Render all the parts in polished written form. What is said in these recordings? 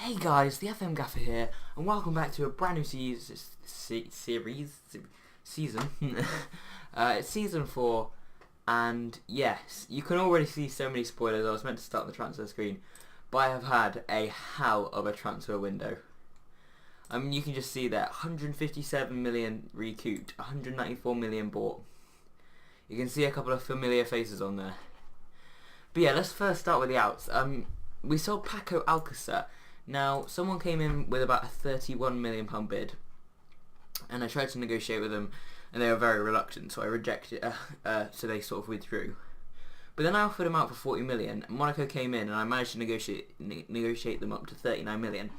Hey guys, the FM Gaffer here, and welcome back to a brand new season. It's season 4, and yes, you can already see so many spoilers. I was meant to start the transfer screen, but I have had a hell of a transfer window. I mean, you can just see that 157 million recouped, 194 million bought. You can see a couple of familiar faces on there. But yeah, let's first start with the outs. We sold Paco Alcacer. Now, someone came in with about a £31 million bid, and I tried to negotiate with them, and they were very reluctant, so I rejected. So they sort of withdrew. But then I offered them out for 40 million. Monaco came in, and I managed to negotiate them up to 39 million.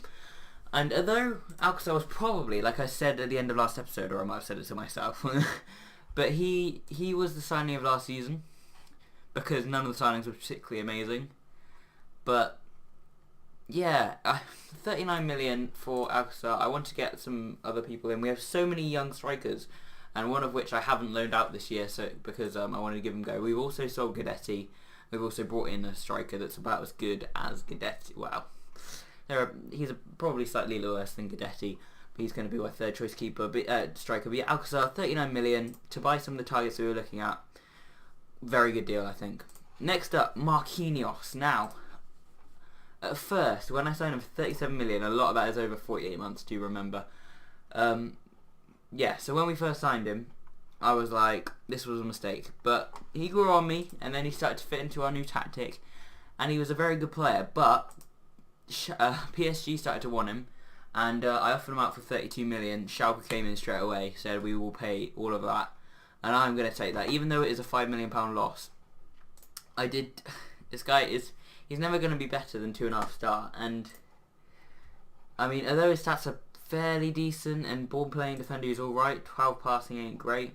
And although Alcacer was probably, like I said at the end of last episode, or I might have said it to myself, but he was the signing of last season, because none of the signings were particularly amazing. But yeah, 39 million for Alcacer. I want to get some other people in. We have so many young strikers, and one of which I haven't loaned out this year, so because I wanted to give him a go. We've also sold Guidetti. We've also brought in a striker that's about as good as Guidetti. Well, he's probably slightly less than Guidetti, but he's going to be my third choice keeper, striker. But yeah, Alcacer, 39 million to buy some of the targets we were looking at. Very good deal, I think. Next up, Marquinhos. Now, at first, when I signed him for 37 million, a lot of that is over 48 months, do you remember? Yeah, so when we first signed him, I was like, this was a mistake. But he grew on me, and then he started to fit into our new tactic, and he was a very good player. But PSG started to want him, and I offered him out for 32 million. Schalke came in straight away, said we will pay all of that, and I'm going to take that, even though it is a £5 million loss. This guy is... He's never going to be better than 2.5 star, and I mean, although his stats are fairly decent and ball playing defender is all right, 12 passing ain't great.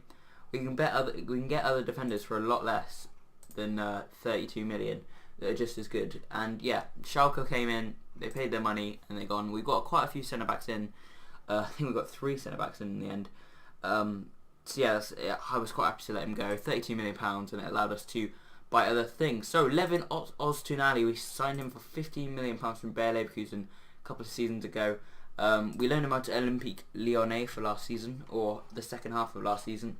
We can get other defenders for a lot less than 32 million that are just as good. And yeah, Schalke came in, they paid their money, and they're gone. We've got quite a few centre backs in. I think we've got 3 centre backs in the end. So yeah, I was quite happy to let him go. £32 million, and it allowed us to buy other things. So Levin Oztunali, we signed him for £15 million from Bayer Leverkusen a couple of seasons ago. We loaned him out to Olympique Lyonnais for last season, or the second half of last season,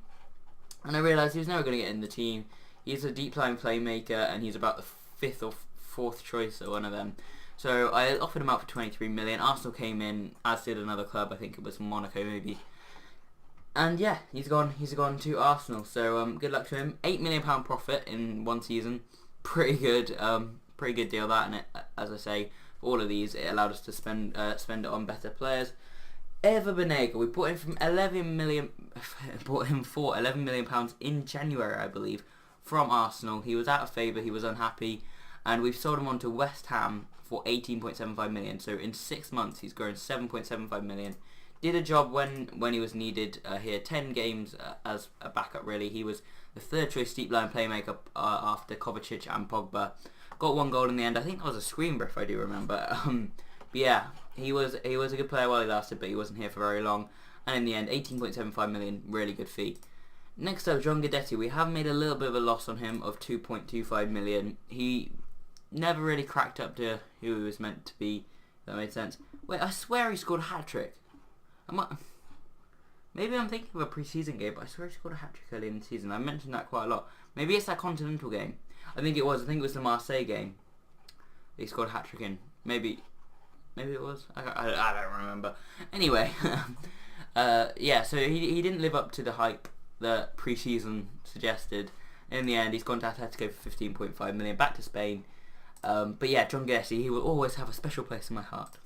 and I realised he was never going to get in the team. He's a deep line playmaker, and he's about the 5th or 4th choice or one of them. So I offered him out for 23 million. Arsenal came in, as did another club. I think it was Monaco maybe. And yeah, he's gone to Arsenal, so good luck to him. £8 million profit in one season, pretty good deal that. And as I say, for all of these, it allowed us to spend it on better players. Ever Banega, we bought him for 11 million pounds in January, I believe, from Arsenal. He was out of favour, he was unhappy, and we've sold him on to West Ham for 18.75 million. So in 6 months, he's grown 7.75 million. Did a job when he was needed. He had 10 games as a backup, really. He was the third choice deep line playmaker after Kovacic and Pogba. Got 1 goal in the end. I think that was a screener, if I do remember. But yeah, he was a good player while he lasted, but he wasn't here for very long. And in the end, 18.75 million, really good fee. Next up, John Guidetti. We have made a little bit of a loss on him of 2.25 million. He never really cracked up to who he was meant to be. If that made sense. Wait, I swear he scored a hat-trick. Maybe I'm thinking of a pre-season game, but I swear he scored a hat-trick early in the season. I mentioned that quite a lot. Maybe it's that Continental game. I think it was the Marseille game. He scored a hat-trick in. Maybe it was. I don't remember. Anyway, yeah. So he didn't live up to the hype that pre-season suggested. In the end, he's gone to Atletico for 15.5 million, back to Spain. But yeah, John Guidetti, he will always have a special place in my heart.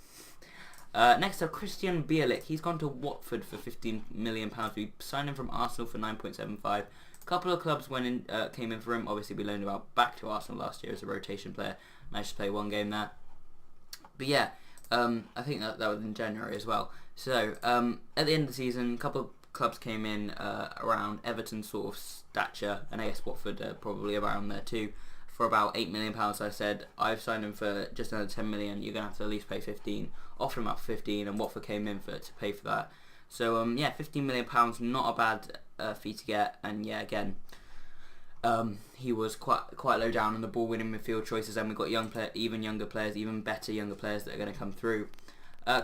Next up, Christian Bielik. He's gone to Watford for £15 million. We signed him from Arsenal for 9.75. A couple of clubs came in for him. Obviously, we loaned him out back to Arsenal last year as a rotation player. Managed to play 1 game there. But yeah, I think that was in January as well. So at the end of the season, a couple of clubs came in around Everton sort of stature, and I guess Watford probably around there too. For about £8 million, I said, I've signed him for just under 10 million. You're going to have to at least pay 15. Offered him up for 15, and Watford came in to pay for that. So yeah, £15 million, not a bad fee to get. And yeah, again, He was quite low down on the ball winning midfield choices, and we've got even younger players, even better younger players that are going to come through.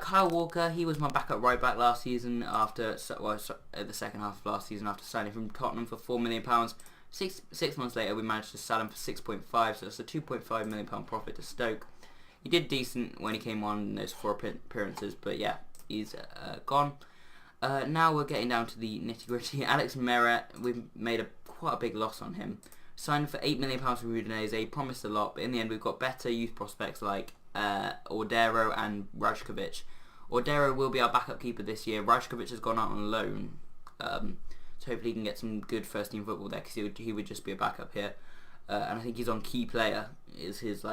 Kyle Walker, he was my backup right back last season after the second half of last season after signing from Tottenham for £4 million. Six months later, we managed to sell him for 6.5, so it's a £2.5 million profit to Stoke. He did decent when he came on in those 4 appearances, but yeah, he's gone. Now we're getting down to the nitty gritty. Alex Meret, we've made quite a big loss on him. Signed for £8 million from Udinese, promised a lot, but in the end we've got better youth prospects like Ordero and Rajkovic. Ordero will be our backup keeper this year. Rajkovic has gone out on loan, so hopefully he can get some good first team football there, because he would just be a backup here. And I think he's on key player is his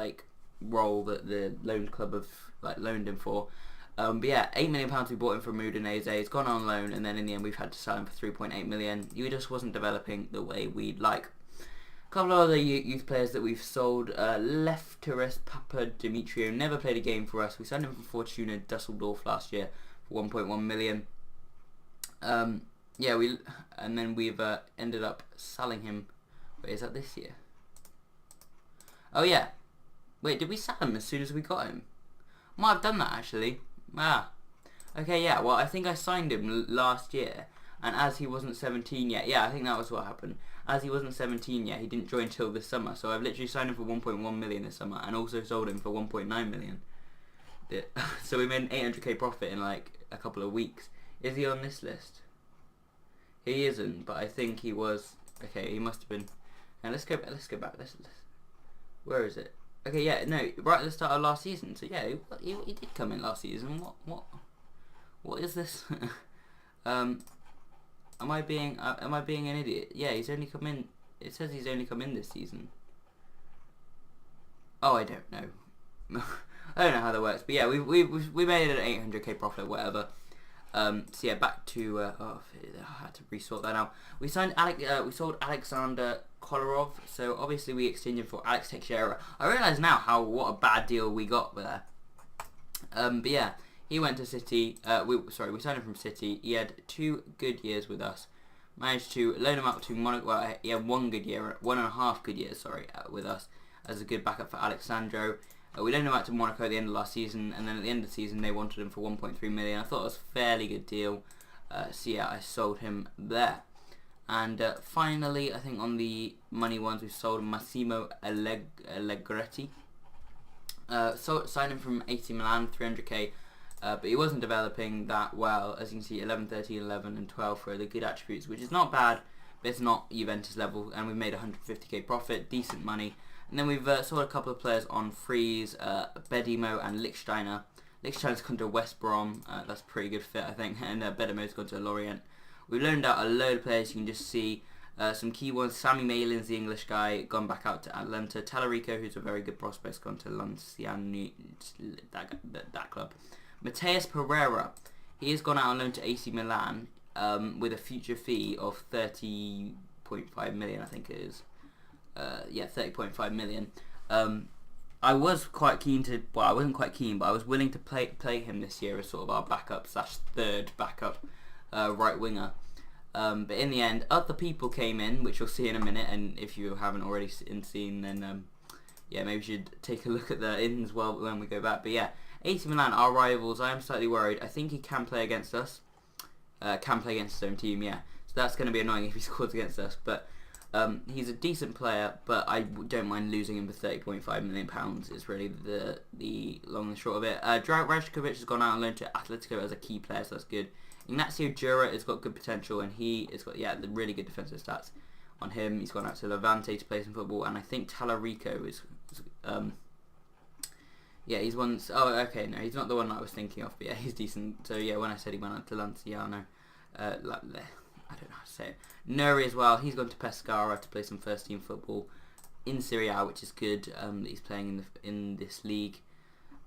role that the loan club have loaned him for. But yeah, £8 million we bought him from Udinese. He's gone on loan, and then in the end we've had to sell him for £3.8 million. He just wasn't developing the way we'd like. A couple of other youth players that we've sold. Lefteris Papademetriou never played a game for us. We signed him from Fortuna Dusseldorf last year for £1.1 million. And then we've ended up selling him. Wait, is that this year? Oh yeah. Wait, did we sell him as soon as we got him? Might have done that actually. Okay, yeah. Well, I think I signed him last year, and as he wasn't 17 yet, yeah, I think that was what happened. As he wasn't 17 yet, he didn't join till this summer. So I've literally signed him for 1.1 million this summer, and also sold him for 1.9 million. So we made an 800k profit in a couple of weeks. Is he on this list? He isn't, but I think he was. Okay, he must have been. Now let's go back. Where is it? Okay, yeah, no, right at the start of last season. So yeah, he did come in last season. What is this? Am I being an idiot? Yeah, he's only come in. It says he's only come in this season. Oh, I don't know. I don't know how that works, but yeah, we made an 800k profit, whatever. So yeah, back to I had to resort that out. We sold Alexander Kolarov, so obviously we exchanged him for Alex Teixeira. I realise now what a bad deal we got there. But yeah, he went to City. We signed him from City. He had 2 good years with us. Managed to loan him out to Monaco. Well, he had 1.5 good years, with us as a good backup for Alexandro. We loaned him out to Monaco at the end of last season, and then at the end of the season they wanted him for 1.3 million. I thought it was a fairly good deal. So yeah, I sold him there. And finally, I think on the money ones, we've sold Massimo Allegretti. Signed him from AC Milan, 300k. But he wasn't developing that well. As you can see, 11, 13, 11 and 12 for the good attributes, which is not bad, but it's not Juventus level, and we've made 150k profit, decent money. And then we've sold a couple of players on freeze, Bedimo and Lichtsteiner. Lichtsteiner's gone to West Brom, that's a pretty good fit I think, and Bedimo's gone to Lorient. We've loaned out a load of players. You can just see some key ones. Sammy Malin's the English guy, gone back out to Atlanta. Talarico, who's a very good prospect, gone to Lanciani, that club. Mateus Pereira, he has gone out on loan to AC Milan with a future fee of 30.5 million, I think it is. 30.5 million. I was quite keen to. Well, I wasn't quite keen, but I was willing to play him this year as sort of our backup / third backup right winger. But in the end, other people came in, which you'll see in a minute. And if you haven't already seen, then yeah, maybe you should take a look at the ins when we go back. But yeah, AC Milan, our rivals. I am slightly worried. I think he can play against us. Can play against his own team. Yeah, so that's going to be annoying if he scores against us. But he's a decent player, but I don't mind losing him for £30.5 million. Is really the long and short of it. Rajkovic has gone out on loan to Atletico as a key player, so that's good. Ignacio Jura has got good potential, and he has got the really good defensive stats on him. He's gone out to Levante to play some football, and I think Talarico is he's one. Oh, okay, no, he's not the one I was thinking of, but yeah, he's decent. So yeah, when I said he went out to Lanciano, I don't know how to say it. Nuri as well. He's gone to Pescara to play some first team football in Serie A, which is good. That he's playing in this league,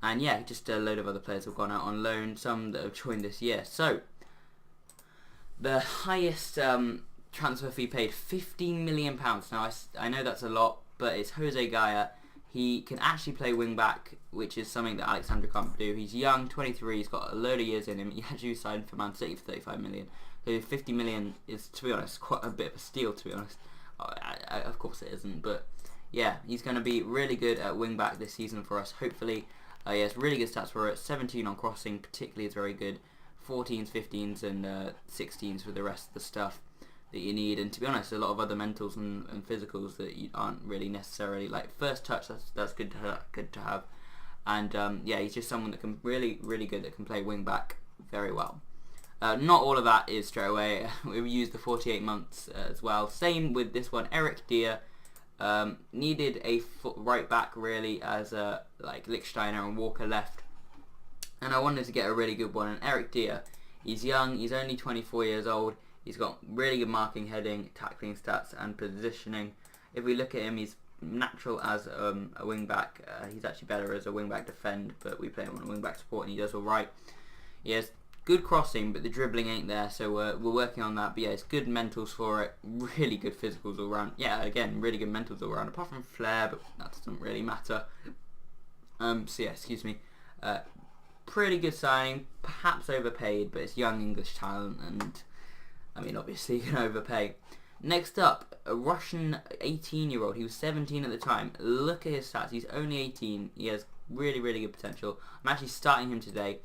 and yeah, just a load of other players have gone out on loan. Some that have joined this year. So the highest transfer fee paid, £15 million. Now I know that's a lot, but it's Jose Gaya. He can actually play wing back, which is something that Alexandra can't do. He's young, 23. He's got a load of years in him. He actually signed for Man City for 35 million. So 50 million is, to be honest, quite a bit of a steal. To be honest, of course it isn't, but yeah, he's going to be really good at wing back this season for us, hopefully. He has really good stats for it. 17 on crossing particularly is very good. 14s, 15s and 16s for the rest of the stuff that you need. And to be honest, a lot of other mentals and physicals that you aren't really necessarily, like first touch, that's good to have. And yeah, he's just someone that can really good, that can play wing back very well. Not all of that is straight away. We used the 48 months as well. Same with this one, Eric Dier. Needed a right back really, as like Lichtsteiner and Walker left, and I wanted to get a really good one. And Eric Dier, he's young, he's only 24 years old, he's got really good marking, heading, tackling stats and positioning. If we look at him, he's natural as a wing back. He's actually better as a wing back defend, but we play him on a wing back support and he does alright. He has good crossing, but the dribbling ain't there, so we're working on that. But yeah, it's good mentals for it, really good physicals all around. Yeah, again, really good mentals all around, apart from flair, but that doesn't really matter. So yeah, excuse me. Pretty good signing, perhaps overpaid, but it's young English talent, and I mean, obviously you can overpay. Next up, a Russian 18-year-old. He was 17 at the time. Look at his stats. He's only 18. He has really good potential. I'm actually starting him today.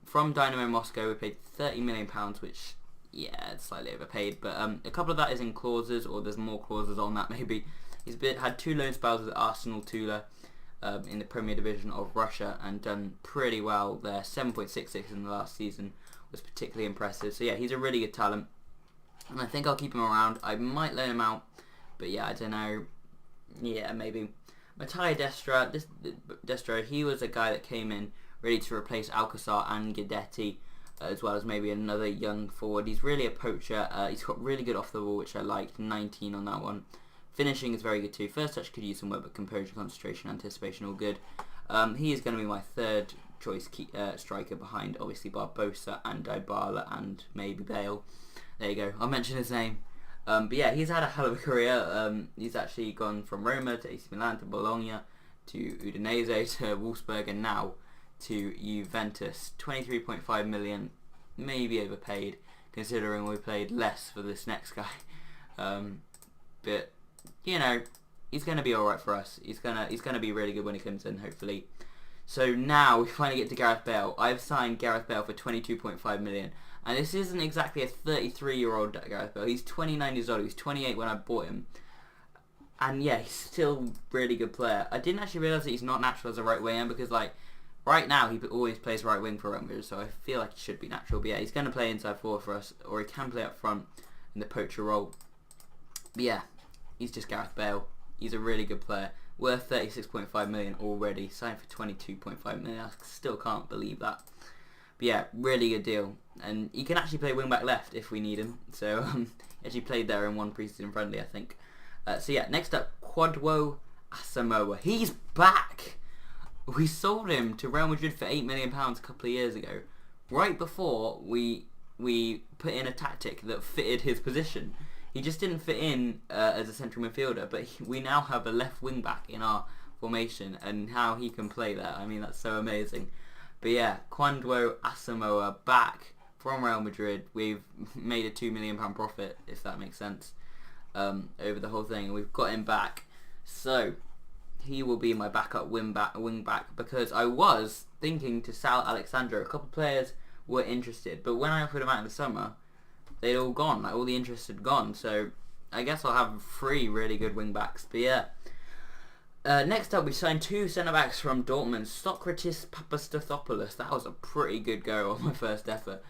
From Dynamo Moscow, we paid £30 million, which, yeah, it's slightly overpaid, but a couple of that is in clauses, or there's more clauses on that maybe. He's had 2 loan spells with Arsenal Tula in the Premier Division of Russia, and done pretty well there. 7.66 in the last season was particularly impressive. So yeah, he's a really good talent, and I think I'll keep him around. I might loan him out, but yeah, I don't know. Yeah, maybe. Mattia Destra, he was a guy that came in ready to replace Alcazar and Guidetti, as well as maybe another young forward. He's really a poacher. He's got really good off the ball, which I liked. 19 on that one. Finishing is very good too. First touch could use some work, but composure, concentration, anticipation, all good. He is going to be my third choice striker behind, obviously, Barbosa and Dybala and maybe Bale. There you go. I'll mention his name. But yeah, he's had a hell of a career. He's actually gone from Roma to AC Milan to Bologna to Udinese to Wolfsburg, and now to Juventus. 23.5 million, maybe overpaid considering we paid less for this next guy. But you know, he's going to be alright for us. He's gonna be really good when he comes in, hopefully. So now we finally get to Gareth Bale. I've signed Gareth Bale for 22.5 million, and this isn't exactly a 33-year-old Gareth Bale. He's 29 years old. He was 28 when I bought him. And yeah, he's still a really good player. I didn't actually realise that he's not natural as a right winger, because like right now he always plays right wing for Rangers, so I feel like he should be natural. But yeah, he's going to play inside forward for us, or he can play up front in the poacher role. But yeah, he's just Gareth Bale. He's a really good player. Worth 36.5 million already. Signed for 22.5 million. I still can't believe that. But yeah, really good deal. And he can actually play wing back left if we need him. So he actually played there in one pre-season friendly, I think. So yeah, next up, Kwadwo Asamoah. He's back. We sold him to Real Madrid for £8 million a couple of years ago, right before we put in a tactic that fitted his position. He just didn't fit in as a central midfielder, but we now have a left wing back in our formation, and how he can play there, I mean, that's so amazing. But yeah, Kwadwo Asamoah back from Real Madrid. We've made a £2 million profit, if that makes sense, over the whole thing, and we've got him back. So he will be my backup wing back, because I was thinking to sell Alexandro. A couple of players were interested, but when I put him out in the summer, they'd all gone. Like, all the interest had gone. So I guess I'll have 3 really good wing backs. But yeah. Next up, we signed 2 centre backs from Dortmund. Socrates Papastathopoulos. That was a pretty good go on my first effort.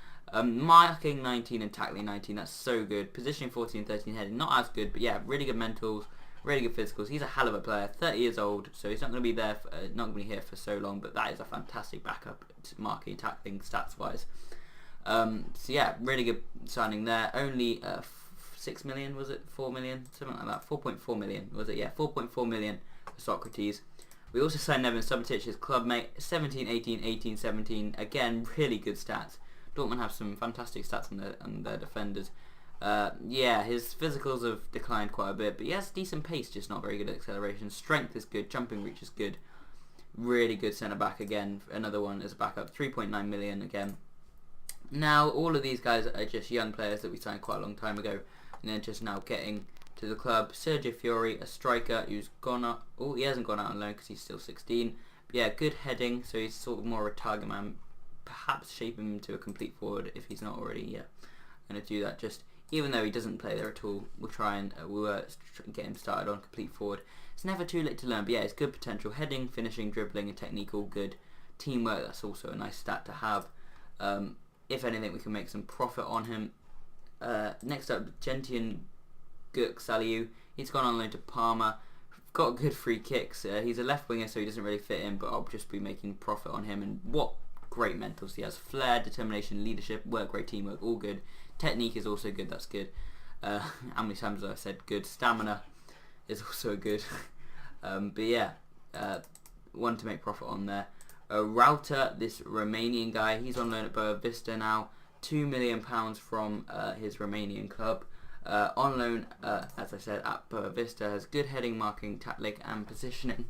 Marking 19 and tackling 19. That's so good. Positioning 14 and 13 heading. Not as good, but yeah, really good mentals. Really good physicals. He's a hell of a player. 30 years old, so he's not going to be there. Not going to be here for so long. But that is a fantastic backup, marking, tackling, stats wise. So yeah, really good signing there. Only 6 million, was it? 4 million, something like that. 4.4 million, was it? Yeah, 4.4 million for Socrates. We also signed Neven Subotic, his club mate. 17, 18, 18, 17. Again, really good stats. Dortmund have some fantastic stats on their defenders. Yeah, his physicals have declined quite a bit, but he has decent pace, just not very good at acceleration. Strength is good, jumping reach is good. Really good centre back again. Another one as a backup. 3.9 million again. Now, all of these guys are just young players that we signed quite a long time ago, and they're just now getting to the club. Sergio Fiori, a striker who's gone up. Oh, he hasn't gone out on loan because he's still 16. But yeah, good heading, so he's sort of more of a target man. Perhaps shape him into a complete forward if he's not already. Yeah, I'm going to do that. Just even though he doesn't play there at all, we'll try and get him started on complete forward. It's never too late to learn, but yeah, it's good potential. Heading, finishing, dribbling and technique all good. Teamwork, that's also a nice stat to have. If anything, we can make some profit on him. Next up, Gentian Gurksaliu. He's gone on loan to Parma. Got good free kicks. He's a left winger, so he doesn't really fit in, but I'll just be making profit on him. And what great mentals he has. Flair, determination, leadership, work rate, teamwork, all good. Technique is also good, that's good. How many times have I said good? Stamina is also good. But yeah, one to make profit on there. Rauter, this Romanian guy, he's on loan at Boa Vista now. £2 million from his Romanian club. On loan, as I said, at Boa Vista, has good heading, marking, tactic and positioning.